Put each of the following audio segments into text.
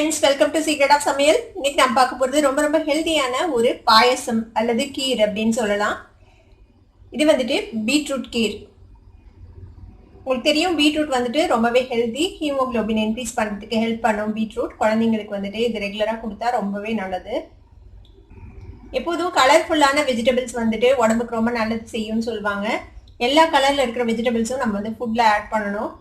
friends, welcome to Secret of Samayal. இன்னைக்கு நான் பார்க்க போறது ரொம்ப ஹெல்தியான ஒரு பாயசம் அல்லது கீர் அப்படினு சொல்லலாம். இது வந்துட்டு பீட்ரூட் கீர். உங்களுக்கு தெரியும் பீட்ரூட் வந்துட்டு ரொம்பவே ஹெல்தி, ஹீமோகுளோபின் இன்க்ரீஸ் பண்றதுக்கு ஹெல்ப் பண்ணும் பீட்ரூட். குழந்தைங்களுக்கு வந்துட்டு இது ரெகுலரா கொடுத்தா ரொம்பவே நல்லது. எப்போதும் கலர்ஃபுல்லான வெஜிடபிள்ஸ் வந்துட்டு உடம்புக்கு ரொம்ப நல்லது செய்யும்னு சொல்லுவாங்க. எல்லா கலர்ல இருக்கிற வெஜிடபிள்ஸும் நம்ம வந்து ஃபுட்ல ஆட் பண்ணணும்.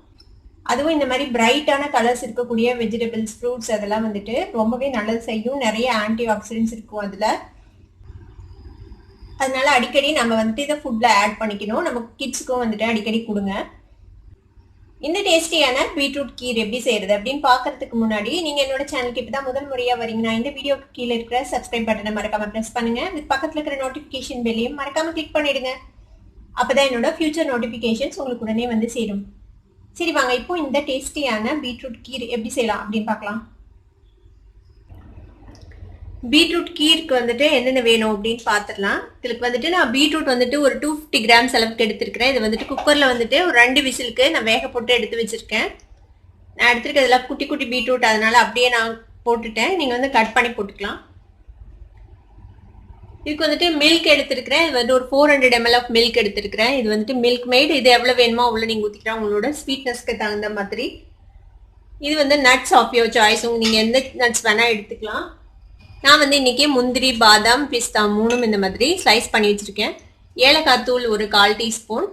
அதுவும் இந்த மாதிரி பிரைட்டான கலர்ஸ் இருக்கக்கூடிய வெஜிடபிள்ஸ், ஃப்ரூட்ஸ் அதெல்லாம் வந்துட்டு ரொம்பவே நல்லது செய்யும். நிறைய ஆன்டி ஆக்சிடென்ட்ஸ் இருக்கும் அதில். அதனால அடிக்கடி நம்ம வந்துட்டு இதை ஃபுட்ல ஆட் பண்ணிக்கணும். நம்ம கிட்ஸுக்கும் வந்துட்டு அடிக்கடி கொடுங்க. இந்த டேஸ்டியான பீட்ரூட் கீர் எப்படி செய்யறது அப்படின்னு பார்க்கறதுக்கு முன்னாடி நீங்க என்னோட சேனலுக்கு இப்பதான் முதல் முறையா வரீங்கன்னா இந்த வீடியோக்கு கீழே இருக்கிற சப்ஸ்கிரைப் பட்டனை மறக்காம பிரஸ் பண்ணுங்க. இது பக்கத்துல இருக்கிற நோட்டிபிகேஷன் பெல்லையும் மறக்காம கிளிக் பண்ணிடுங்க. அப்பதான் என்னோட ஃபியூச்சர் நோட்டிபிகேஷன்ஸ் உங்களுக்கு உடனே வந்து சேரும். சரி வாங்க இப்போ இந்த டேஸ்டியான பீட்ரூட் கீர் எப்படி செய்யலாம் அப்படின்னு பார்க்கலாம். பீட்ரூட் கீருக்கு வந்துட்டு என்னென்ன வேணும் அப்படின்னு பார்த்துடலாம். இதுக்கு வந்துட்டு நான் பீட்ரூட் வந்துட்டு ஒரு 250 கிராம்ஸ் அளவுக்கு எடுத்துருக்கிறேன். இது வந்துட்டு குக்கரில் வந்துட்டு ஒரு 2 விசிலுக்கு நான் வேக போட்டு எடுத்து வச்சிருக்கேன். நான் எடுத்துருக்கிறதுல குட்டி குட்டி பீட்ரூட், அதனால அப்படியே நான் போட்டுட்டேன். நீங்கள் வந்து கட் பண்ணி போட்டுக்கலாம். இதுக்கு வந்துட்டு மில்க் எடுத்துருக்கிறேன். இது வந்து ஒரு 400 ml ஆஃப் மில்க் எடுத்துருக்கிறேன். இது வந்துட்டு மில்க் மேட். இது எவ்வளோ வேணுமோ அவ்வளோ நீங்கள் ஊற்றிக்கலாம், உங்களோட ஸ்வீட்னஸ்க்கு தகுந்த மாதிரி. இது வந்து நட்ஸ் ஆஃப் யோர் சாய்ஸ், நீங்கள் எந்த நட்ஸ் வேணால் எடுத்துக்கலாம். நான் வந்து இன்னைக்கு முந்திரி, பாதாம், பிஸ்தா 3 இந்த மாதிரி ஸ்லைஸ் பண்ணி வச்சுருக்கேன். ஏலக்காய் தூள் ஒரு 1/4 டீஸ்பூன்.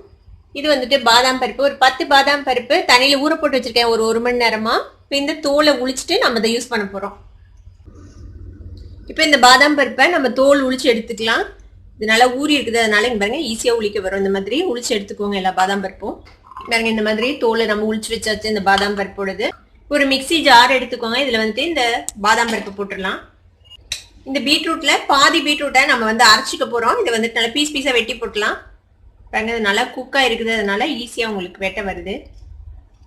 இது வந்துட்டு பாதாம் பருப்பு ஒரு 10 பாதாம் பருப்பு தண்ணியில் ஊற போட்டு வச்சுருக்கேன் ஒரு 1 மணி நேரமாக. இப்போ இந்த தோலை உளிச்சிட்டு நம்ம அதை யூஸ் பண்ண போகிறோம். இப்போ இந்த பாதாம் பருப்பை நம்ம தோல் உளிச்சு எடுத்துக்கலாம். இது நல்லா ஊறி இருக்குது, அதனால இங்கே பாருங்க ஈஸியாக உளிக்க வரும். இந்த மாதிரி உளிச்சு எடுத்துக்கோங்க எல்லா பாதாம் பருப்பும். பாருங்க இந்த மாதிரி தோலை நம்ம உளிச்சு வச்சாச்சு. இந்த பாதாம் பருப்போடது ஒரு மிக்சி ஜார் எடுத்துக்கோங்க. இதில் வந்துட்டு இந்த பாதாம் பருப்பு போட்டுடலாம். இந்த பீட்ரூட்ல பாதி பீட்ரூட்டை நம்ம வந்து அரைச்சிக்க போகிறோம். இதை வந்துட்டு நல்லா பீஸ் பீஸாக வெட்டி போட்டலாம். பாருங்க இது நல்லா குக்காக இருக்குது, அதனால ஈஸியாக உங்களுக்கு வெட்ட வருது.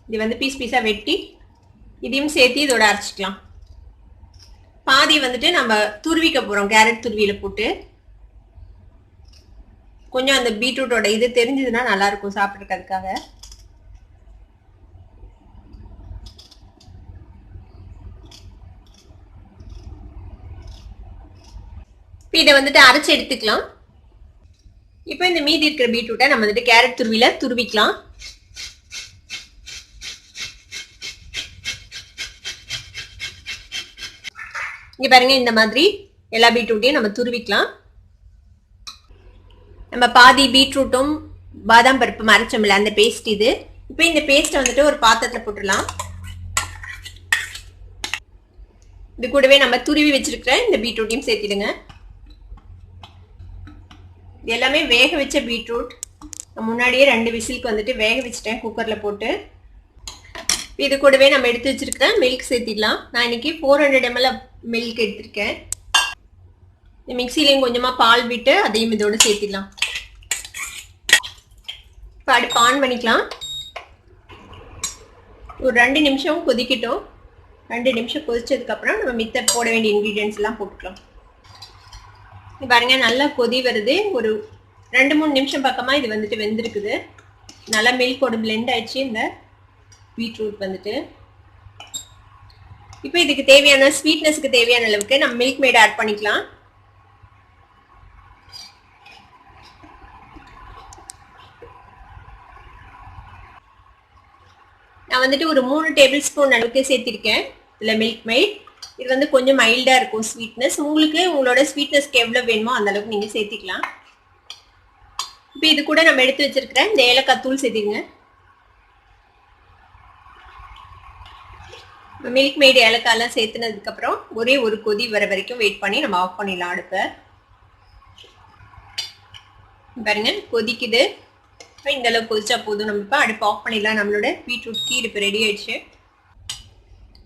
இது வந்து பீஸ் பீஸாக வெட்டி இதையும் சேர்த்து இதோட அரைச்சிக்கலாம். பாதி வந்துட்டு நம்ம துருவிக்க போறோம். கேரட் துருவியில போட்டு கொஞ்சம் அந்த பீட்ரூட்டோட இது தெரிஞ்சதுன்னா நல்லா இருக்கும் சாப்பிட்றதுக்காக. இதை வந்துட்டு அரைச்சு எடுத்துக்கலாம். இப்போ இந்த மீதி இருக்கிற பீட்ரூட்டை நம்ம வந்துட்டு கேரட் துருவியில துருவிக்கலாம். இங்க பாருங்க இந்த மாதிரி எல்லா பீட்ரூட்டையும் நம்ம துருவிக்கலாம். நம்ம பாதி பீட்ரூட்டும் பாதாம் பருப்பு அரைச்சோம்ல அந்த பேஸ்ட் இது. இப்போ இந்த பேஸ்ட்டை வந்துட்டு ஒரு பாத்திரத்துல போட்டுடலாம். இது கூடவே நம்ம துருவி வச்சிருக்கிற இந்த பீட்ரூட்டையும் சேர்த்திடுங்க. இது எல்லாமே வேக வச்ச பீட்ரூட். முன்னாடியே 2 விசிலுக்கு வந்துட்டு வேக வச்சுட்டேன் குக்கர்ல போட்டு. இது கூடவே நம்ம எடுத்து வச்சிருக்கிற மில்க் சேர்த்திடலாம். நான் இன்னைக்கு 400 ml மில்க் எடுத்திருக்கேன். மிக்சிலையும் கொஞ்சமா பால் விட்டு அதையும் இதோட சேர்த்திடலாம். இப்போ அடுப்பு ஆன் பண்ணிக்கலாம். ஒரு 2 நிமிஷம் கொதிக்கட்டும். 2 நிமிஷம் கொதிச்சதுக்கு அப்புறம் நம்ம மித்த போட வேண்டிய இன்கிரீடியன்ஸ் எல்லாம் போட்டுக்கலாம். பாருங்க நல்லா கொதி வருது. ஒரு 2-3 நிமிஷம் பக்கமா இது வந்துட்டு வெந்திருக்குது. நல்லா மில்கோட பிளெண்ட் ஆயிடுச்சு இந்த பீட்ரூட் வந்துட்டு. இப்போ இதுக்கு தேவையான ஸ்வீட்னஸ்க்கு தேவையான அளவுக்கு நம்ம மில்க் மேட் ஆட் பண்ணிக்கலாம். நான் வந்துட்டு ஒரு 3 டேபிள் ஸ்பூன் அளவுக்கு சேர்த்திருக்கேன் இதில் மில்க் மேட். இது வந்து கொஞ்சம் மைல்டா இருக்கும் ஸ்வீட்னஸ். உங்களுக்கு உங்களோட ஸ்வீட்னஸ்க்கு எவ்வளவு வேணுமோ அந்த அளவுக்கு நீங்க சேர்த்திக்கலாம். இப்போ இது கூட நம்ம எடுத்து வச்சிருக்கிற இந்த ஏலக்காய் தூள் சேர்த்திங்க. மில்க் மேட் ஏலக்காயெல்லாம் சேர்த்துனதுக்கு அப்புறம் ஒரே ஒரு கொதி வர வரைக்கும் வெயிட் பண்ணி நம்ம ஆஃப் பண்ணிடலாம் அடுப்பை. பாருங்க கொதிக்குது. இந்த அளவுக்கு கொதிச்சா போதும். நம்ம இப்போ அடுப்பை ஆஃப் பண்ணிடலாம். நம்மளோட பீட்ரூட் கீர் இப்போ ரெடி ஆயிடுச்சு.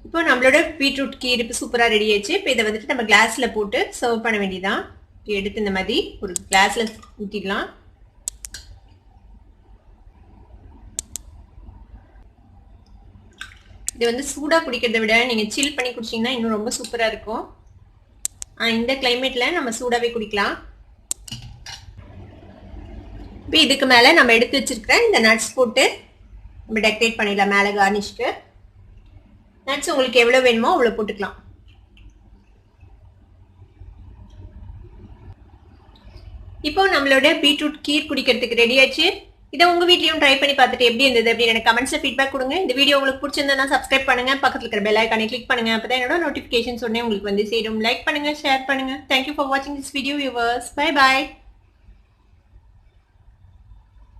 இப்போ நம்மளோட பீட்ரூட் கீர் இப்போ சூப்பராக ரெடி ஆயிடுச்சு. இப்போ இதை வந்துட்டு நம்ம கிளாஸ்ல போட்டு சர்வ் பண்ண வேண்டியதான். எடுத்து இந்த மாதிரி ஒரு கிளாஸ்ல ஊற்றிடலாம். இது வந்து சூடாக குடிக்கிறத விட நீங்கள் சில் பண்ணி குடிச்சிங்கன்னா இன்னும் ரொம்ப சூப்பராக இருக்கும். இந்த கிளைமேட்டில் நம்ம சூடாகவே குடிக்கலாம். இப்போ இதுக்கு மேலே நம்ம எடுத்து வச்சிருக்கிற இந்த நட்ஸ் போட்டு நம்ம டெக்கரேட் பண்ணிடலாம் மேலே கார்னிஷ்க்கு. நட்ஸ் உங்களுக்கு எவ்வளோ வேணுமோ அவ்வளோ போட்டுக்கலாம். இப்போ நம்மளோட பீட்ரூட் கீர் குடிக்கிறதுக்கு ரெடி ஆச்சு. இதை உங்க வீட்லயும் ட்ரை பண்ணி பார்த்துட்டு எப்படி இருந்தது அப்படின்னு எனக்கு கமெண்ட்ஸ்ல ஃபீட்பேக் கொடுங்க. இந்த வீடியோ உங்களுக்கு பிடிச்சிருந்தா சப்ஸ்கிரைப் பண்ணுங்க, பக்கத்துல இருக்கிற பெல் ஐகானை கிளிக் பண்ணுங்க. அப்பதான் என்னோட நோட்டிபிகேஷன்ஸ் உடனே உங்களுக்கு வந்து சேரும். லைக் பண்ணுங்க, ஷேர் பண்ணுங்க. தேங்க்யூ ஃபார் வாட்சிங் this video viewers. Bye bye.